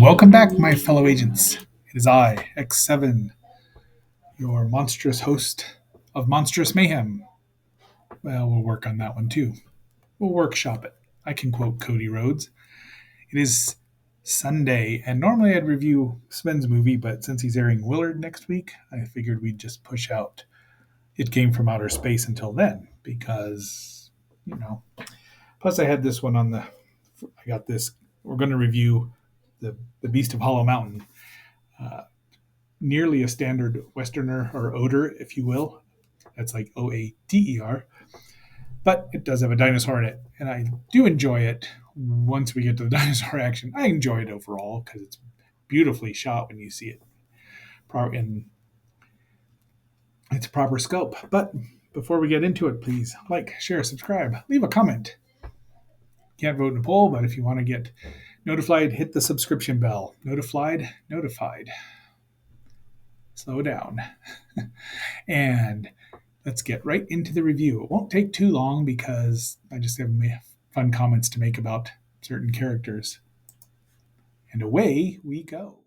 Welcome back, my fellow agents. It is I, X7, your monstrous host of Monstrous Mayhem. Well, we'll work on that one too. We'll workshop it. I can quote Cody Rhodes. It is Sunday, and normally I'd review Sven's movie, but since he's airing Willard next week, I figured we'd just push out It Came from Outer Space until then, because, you know. Plus, I had this one on the. I got this. We're going to review the Beast of Hollow Mountain. Uh, Nearly a standard Westerner or oater, if you will. That's like Oater, but it does have a dinosaur in it, and I do enjoy it. Once we get to the dinosaur action, I enjoy it overall because it's beautifully shot when you see it in its proper scope. But before we get into it, please like, share, subscribe, leave a comment. Can't vote in a poll, but if you want to get notified, hit the subscription bell. Notified. Slow down. And let's get right into the review. It won't take too long because I just have fun comments to make about certain characters. And away we go.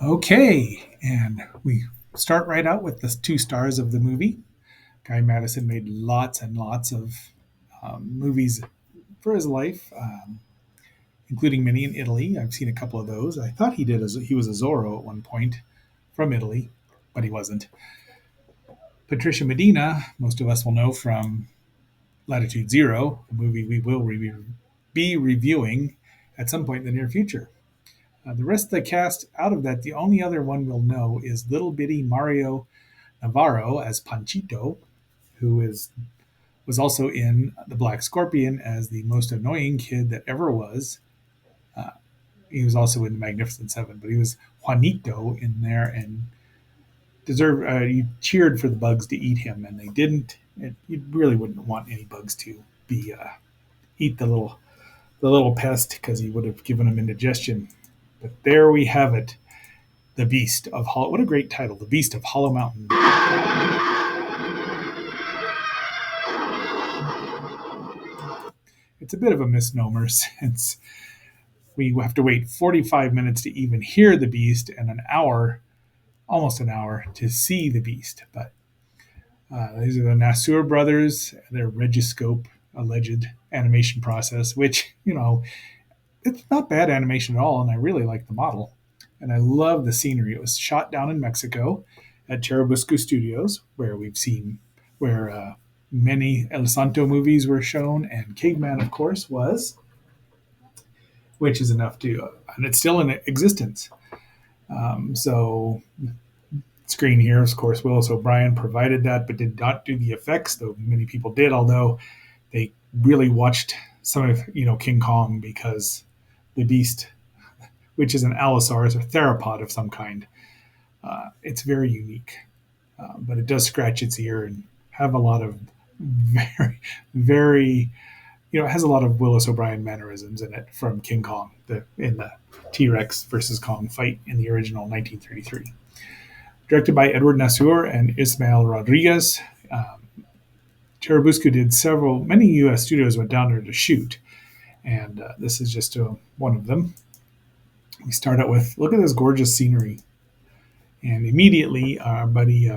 Okay, and we start right out with the two stars of the movie. Guy Madison made lots and lots of movies for his life, including many in Italy. I've seen a couple of those. I thought he was a Zorro at one point from Italy, but he wasn't. Patricia Medina, most of us will know from Latitude Zero, a movie we will be reviewing at some point in the near future. The rest of the cast, out of that, the only other one we'll know is little bitty Mario Navarro as Panchito, who was also in The Black Scorpion as the most annoying kid that ever was. Uh, he was also in The Magnificent Seven, but he was Juanito in there and you cheered for the bugs to eat him, and they didn't. You really wouldn't want any bugs to be eat the little pest because he would have given him indigestion. But there we have it, the Beast of Hollow. What a great title, the Beast of Hollow Mountain. It's a bit of a misnomer since we have to wait 45 minutes to even hear the Beast and almost an hour, to see the Beast. But these are the Nasur brothers, their Regiscope alleged animation process, which, it's not bad animation at all, and I really like the model. And I love the scenery. It was shot down in Mexico at Cherubusco Studios, where many El Santo movies were shown, and Caveman, of course, was, which is enough and it's still in existence. So screen here, of course, Willis O'Brien provided that, but did not do the effects, though many people did, although they really watched some of, King Kong, because the beast, which is an allosaurus or theropod of some kind, it's very unique. But it does scratch its ear and have a lot of very, very, it has a lot of Willis O'Brien mannerisms in it from King Kong, in the T-Rex versus Kong fight in the original 1933. Directed by Edward Nasur and Ismael Rodriguez. Cherubusco did many U.S. studios went down there to shoot, and this is just one of them. We start out with, look at this gorgeous scenery. And immediately our buddy,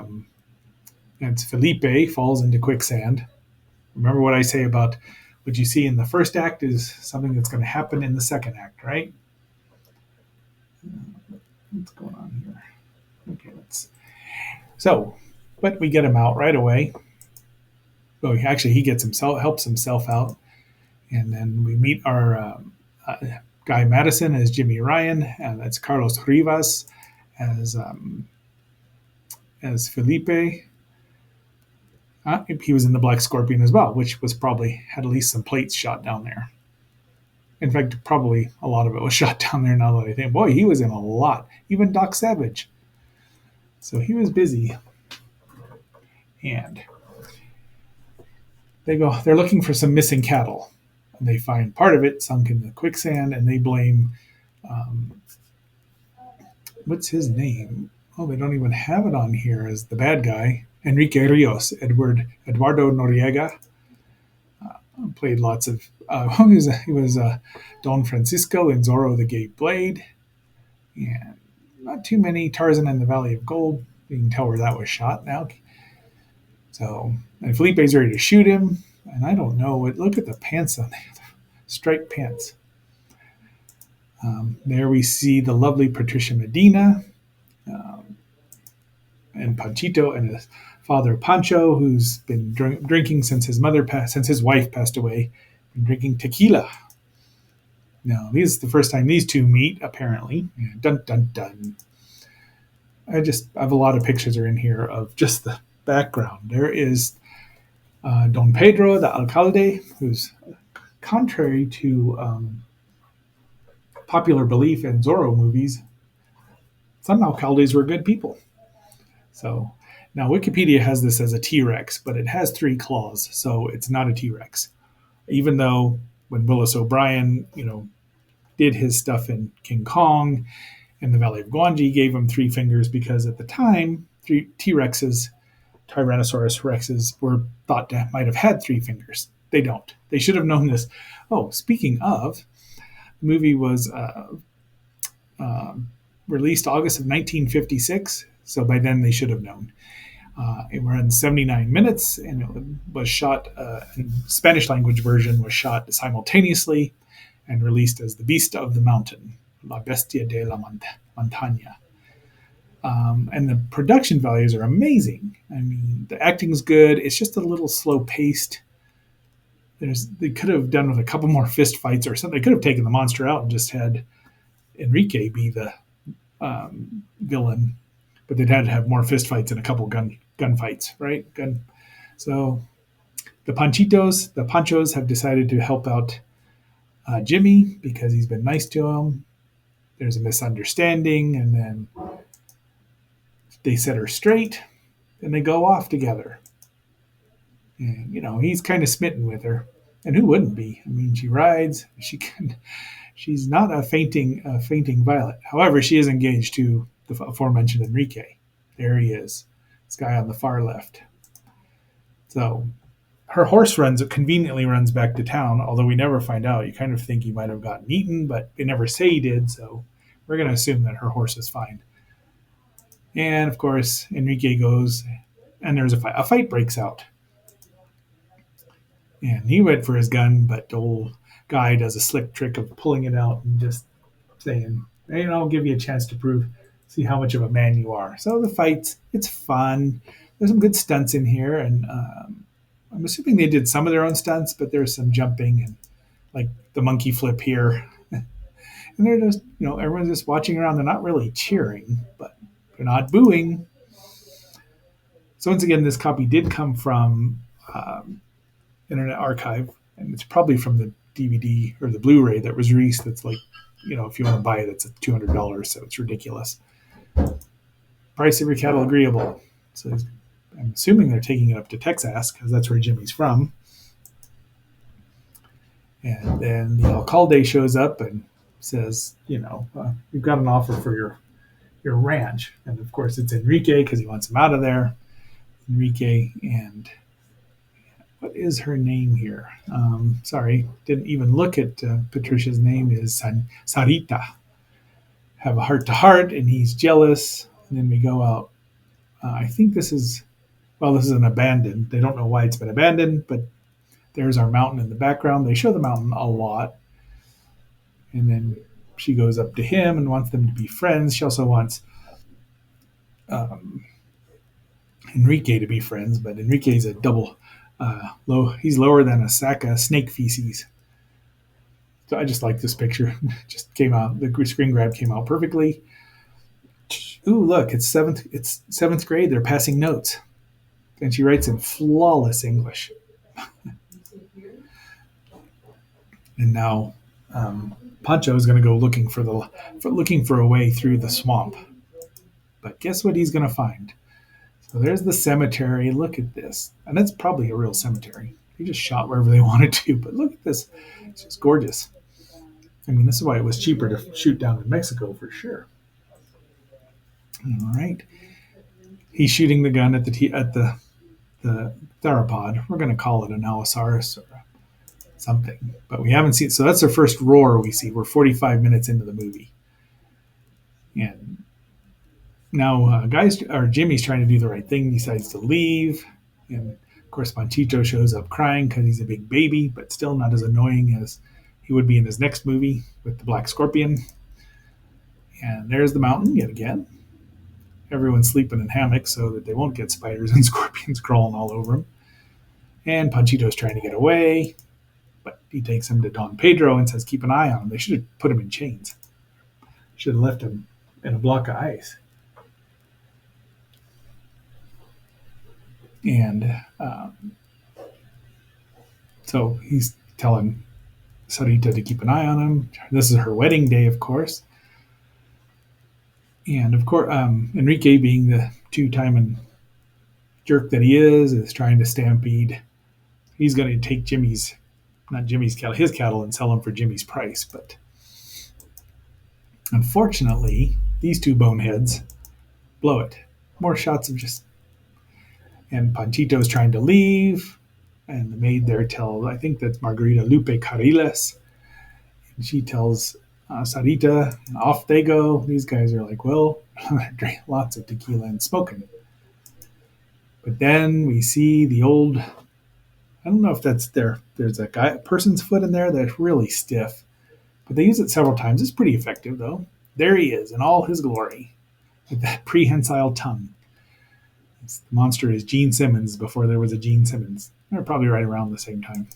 it's Felipe, falls into quicksand. Remember what I say about what you see in the first act is something that's going to happen in the second act, right? What's going on here? Okay, but we get him out right away. Oh, actually, helps himself out. And then we meet our Guy Madison as Jimmy Ryan, and that's Carlos Rivas as Felipe. He was in The Black Scorpion as well, which was probably had at least some plates shot down there. In fact, probably a lot of it was shot down there now that I think. Boy, he was in a lot. Even Doc Savage. So he was busy. And they're looking for some missing cattle. And they find part of it sunk in the quicksand, and they blame, um, what's his name? Oh, they don't even have it on here as the bad guy. Enrique Rios, Eduardo Noriega, played lots of. He was Don Francisco in Zorro the Gay Blade, and not too many Tarzan and the Valley of Gold. You can tell where that was shot now. So, and Felipe's ready to shoot him, and I don't know. Look at the pants on there, striped pants. There we see the lovely Patricia Medina, um, and Panchito and his father Pancho, who's been drinking since his wife passed away, been drinking tequila. Now, this is the first time these two meet, apparently. Yeah, dun dun dun. I have a lot of pictures are in here of just the background. There is Don Pedro, the alcalde, who's contrary to popular belief in Zorro movies. Some alcaldes were good people. So now Wikipedia has this as a T Rex, but it has three claws, so it's not a T Rex. Even though when Willis O'Brien, did his stuff in King Kong and the Valley of Gwangi, gave him three fingers because at the time, three T Rexes, Tyrannosaurus Rexes, were thought to might have had three fingers. They don't. They should have known this. Oh, speaking of, the movie was uh, released August of 1956, so by then they should have known. It runs 79 minutes, and it was shot. Spanish language version was shot simultaneously and released as The Beast of the Mountain, La Bestia de la Montaña. And the production values are amazing. I mean, the acting's good. It's just a little slow paced. They could have done with a couple more fist fights or something. They could have taken the monster out and just had Enrique be the villain, but they'd had to have more fist fights and a couple gunfights, right? So the Panchos have decided to help out Jimmy because he's been nice to him. There's a misunderstanding, and then they set her straight, and they go off together. And he's kind of smitten with her, and who wouldn't be? I mean, she rides. She's not a fainting violet. However, she is engaged to the aforementioned Enrique. There he is, this guy on the far left. So her horse conveniently runs back to town, although we never find out. You kind of think he might have gotten eaten, but they never say he did, so we're going to assume that her horse is fine. And of course, Enrique goes, and there's a fight. A fight breaks out. And he went for his gun, but the old guy does a slick trick of pulling it out and just saying, hey, I'll give you a chance to see how much of a man you are. So the fights, it's fun. There's some good stunts in here, and I'm assuming they did some of their own stunts, but there's some jumping and like the monkey flip here. And they're just, everyone's just watching around. They're not really cheering, but they're not booing. So once again, this copy did come from Internet Archive, and it's probably from the DVD or the Blu-ray that was released. That's like, if you want to buy it, it's $200, so it's ridiculous. Price of your cattle agreeable. So I'm assuming they're taking it up to Texas because that's where Jimmy's from. And then the alcalde shows up and says, you've got an offer for your ranch. And of course, it's Enrique because he wants him out of there. Enrique and what is her name here? Sorry, didn't even look at Patricia's name. Is Sarita. Have a heart to heart, and he's jealous. And then we go out. I think this is an abandoned. They don't know why it's been abandoned, but there's our mountain in the background. They show the mountain a lot. And then she goes up to him and wants them to be friends. She also wants Enrique to be friends, but Enrique's a double low. He's lower than a sack of snake feces. So I just like this picture. Just came out. The screen grab came out perfectly. Ooh, look! It's seventh grade. They're passing notes, and she writes in flawless English. And now Pancho is going to go looking for a way through the swamp. But guess what he's going to find? So there's the cemetery. Look at this. And that's probably a real cemetery. They just shot wherever they wanted to, but look at this. It's just gorgeous. I mean, this is why it was cheaper to shoot down in Mexico for sure. All right. He's shooting the gun at the theropod. We're going to call it an allosaurus or something, but we haven't seen. So that's the first roar we see. We're 45 minutes into the movie, and now guys or Jimmy's trying to do the right thing. He decides to leave, and of course Panchito shows up crying because he's a big baby, but still not as annoying as he would be in his next movie with the Black Scorpion. And there's the mountain yet again. Everyone's sleeping in hammocks so that they won't get spiders and scorpions crawling all over them. And Panchito's trying to get away, but he takes him to Don Pedro and says, keep an eye on him. They should have put him in chains. Should have left him in a block of ice. And so he's telling Sarita to keep an eye on him. This is her wedding day, of course. And of course, Enrique, being the two-time jerk that he is trying to stampede. He's going to take not Jimmy's cattle, his cattle, and sell them for Jimmy's price. But unfortunately, these two boneheads blow it. More shots of just. And Panchito's trying to leave, and the maid there tells, I think that's Margarita Lupe Cariles, and she tells Sarita, off they go. These guys are like, well, drink lots of tequila and smoking. But then we see the old, I don't know if that's there's a person's foot in there that's really stiff, but they use it several times. It's pretty effective, though. There he is in all his glory with that prehensile tongue. The monster is Gene Simmons before there was a Gene Simmons. They're probably right around the same time.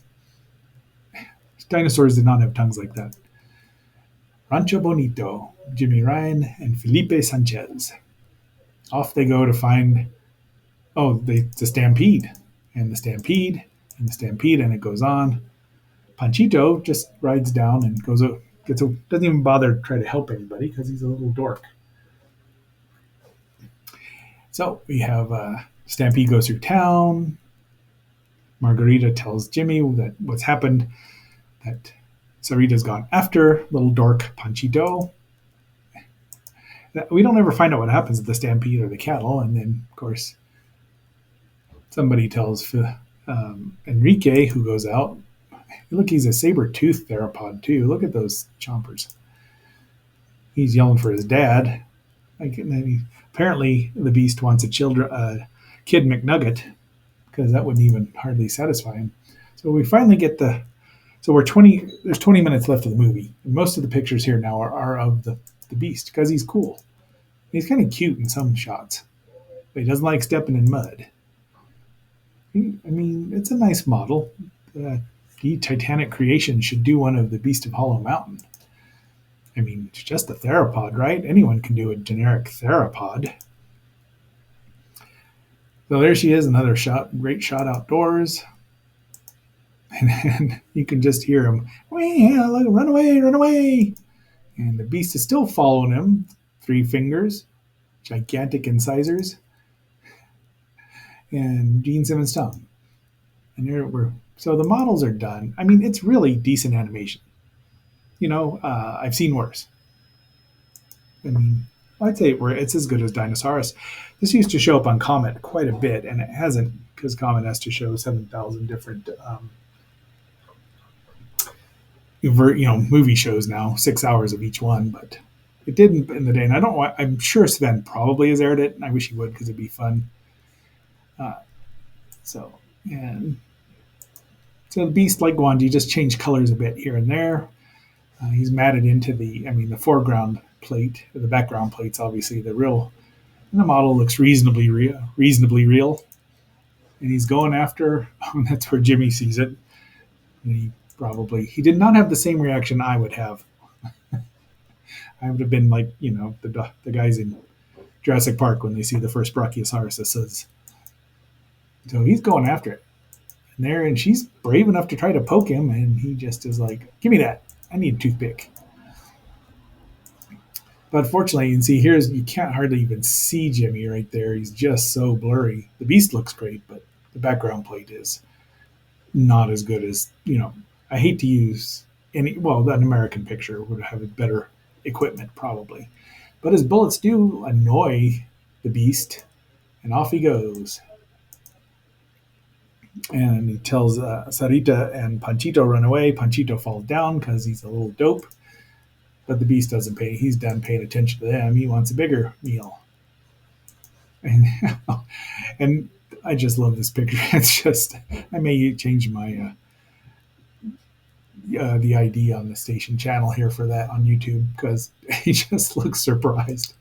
Dinosaurs did not have tongues like that. Rancho Bonito, Jimmy Ryan, and Felipe Sanchez. Off they go to find, the stampede. And the stampede, and the stampede, and it goes on. Panchito just rides down and doesn't even bother to try to help anybody because he's a little dork. So we have Stampede goes through town. Margarita tells Jimmy that what's happened, that Sarita's gone after little dork Panchito. We don't ever find out what happens at the Stampede or the cattle. And then, of course, somebody tells Enrique, who goes out, look, he's a saber-toothed theropod, too. Look at those chompers. He's yelling for his dad. Apparently, the beast wants a kid McNugget, because that wouldn't even hardly satisfy him. So we finally get there's 20 minutes left of the movie. And most of the pictures here now are of the beast, because he's cool. He's kind of cute in some shots, but he doesn't like stepping in mud. It's a nice model. The Titanic creation should do one of the Beast of Hollow Mountain. It's just a theropod, right? Anyone can do a generic theropod. So there she is, another great shot outdoors. And you can just hear him, run away, run away. And the beast is still following him. 3 fingers, gigantic incisors, and Gene Simmons' tongue. And so the models are done. It's really decent animation. I've seen worse. I'd say it's as good as Dinosaurus. This used to show up on Comet quite a bit, and it hasn't, because Comet has to show 7,000 different movie shows now, 6 hours of each one, but it didn't in the day. And I'm sure Sven probably has aired it, and I wish he would, because it'd be fun. So the beast, like Gwanji, just changed colors a bit here and there. He's matted into the foreground plate, the background plate's obviously the model looks reasonably real. And he's going after, that's where Jimmy sees it. And he did not have the same reaction I would have. I would have been like, the guys in Jurassic Park when they see the first Brachiosaurus. So he's going after it. And she's brave enough to try to poke him, and he just is like, give me that. I need a toothpick. But fortunately, you can see here's you can't hardly even see Jimmy right there. He's just so blurry. The beast looks great, but the background plate is not as good as I hate to use any. Well, an American picture would have a better equipment probably, but his bullets do annoy the beast, and off he goes. And he tells Sarita and Panchito run away. Panchito falls down because he's a little dope, but the beast doesn't pay. He's done paying attention to them. He wants a bigger meal, and and I just love this picture. It's just I may change my the ID on the station channel here for that on YouTube because he just looks surprised.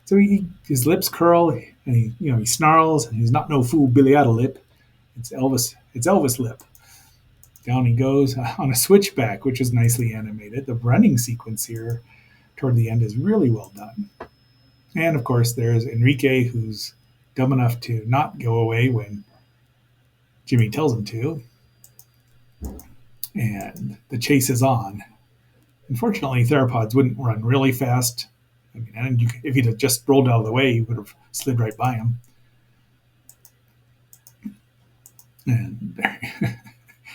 So his lips curl and he snarls and he's not no fool Billy Idol lip. It's Elvis. It's Elvis lip. Down he goes on a switchback, which is nicely animated. The running sequence here toward the end is really well done. And of course, there's Enrique, who's dumb enough to not go away when Jimmy tells him to. And the chase is on. Unfortunately, theropods wouldn't run really fast. I mean, and if he'd have just rolled out of the way, he would have slid right by him. And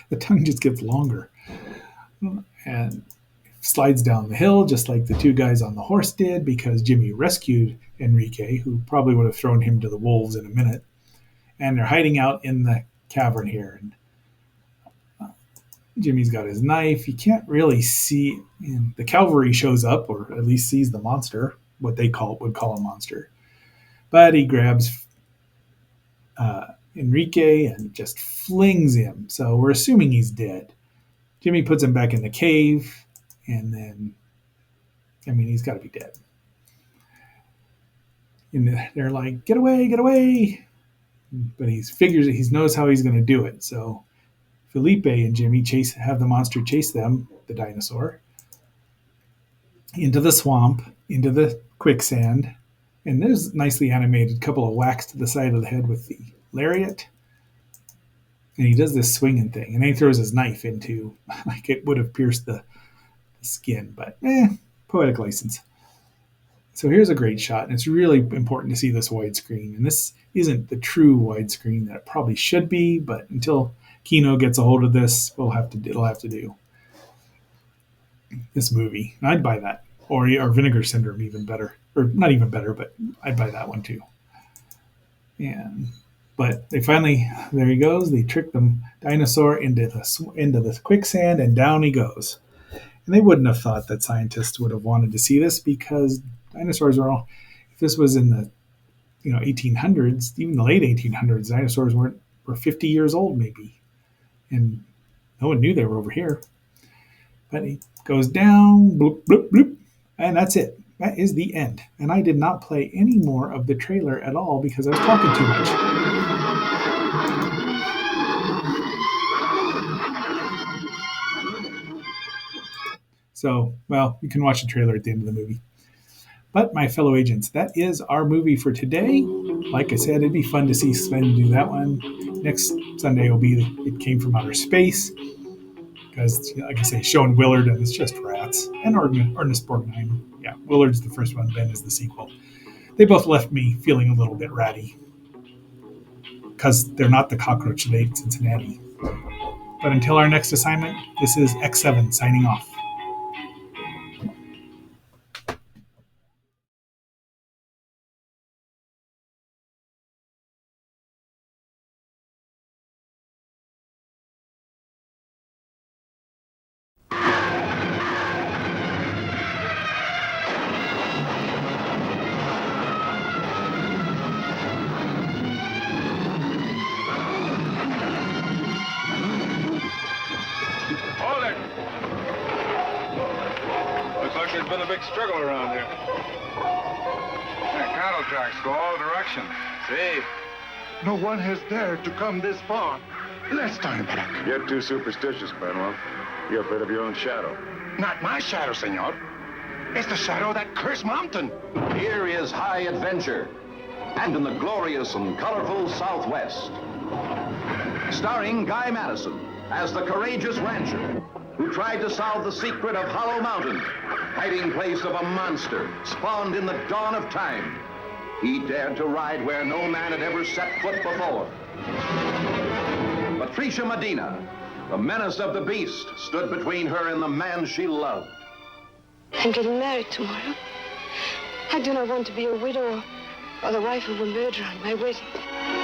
the tongue just gets longer and slides down the hill, just like the two guys on the horse did, because Jimmy rescued Enrique, who probably would have thrown him to the wolves in a minute. And they're hiding out in the cavern here. And Jimmy's got his knife. You can't really see. And the cavalry shows up, or at least sees the monster, what they would call a monster. But he grabs Enrique and just flings him. So we're assuming he's dead. Jimmy puts him back in the cave, and then, I mean, he's got to be dead. And they're like, "Get away, get away!" But he figures he knows how he's going to do it. So Felipe and Jimmy have the monster chase them, the dinosaur, into the swamp, into the quicksand, and there's nicely animated couple of whacks to the side of the head with the lariat. And he does this swinging thing, and then he throws his knife into, like it would have pierced the skin, but poetic license. So here's a great shot, and it's really important to see this widescreen. And this isn't the true widescreen that it probably should be, but until Kino gets a hold of this, it'll have to do this movie. And I'd buy that, or Vinegar Syndrome, even better, or not even better, but I'd buy that one too. But they finally, there he goes. They trick the dinosaur into the quicksand, and down he goes. And they wouldn't have thought that scientists would have wanted to see this, because dinosaurs are all. If this was in the 1800s, even the late 1800s, dinosaurs were 50 years old maybe, and no one knew they were over here. But he goes down, bloop bloop bloop, and that's it. That is the end. And I did not play any more of the trailer at all because I was talking too much. So, well, you can watch the trailer at the end of the movie. But my fellow agents, that is our movie for today. Like I said, it'd be fun to see Sven do that one. Next Sunday will be It Came From Outer Space. Because, like I say, showing Willard, and it's just rats. And Ernest Borgnine. Yeah, Willard's the first one, Ben is the sequel. They both left me feeling a little bit ratty. Because they're not the cockroach that ate Cincinnati. But until our next assignment, this is X7 signing off. There's been a big struggle around here. Cattle tracks go all directions. See? No one has dared to come this far. Let's turn back. You're too superstitious, Manuel. You're afraid of your own shadow. Not my shadow, senor. It's the shadow of that cursed mountain. Here is high adventure, and in the glorious and colorful Southwest. Starring Guy Madison as the courageous rancher who tried to solve the secret of Hollow Mountain, hiding place of a monster spawned in the dawn of time. He dared to ride where no man had ever set foot before. Patricia Medina, the menace of the beast, stood between her and the man she loved. I'm getting married tomorrow. I do not want to be a widow or the wife of a murderer on my wedding day.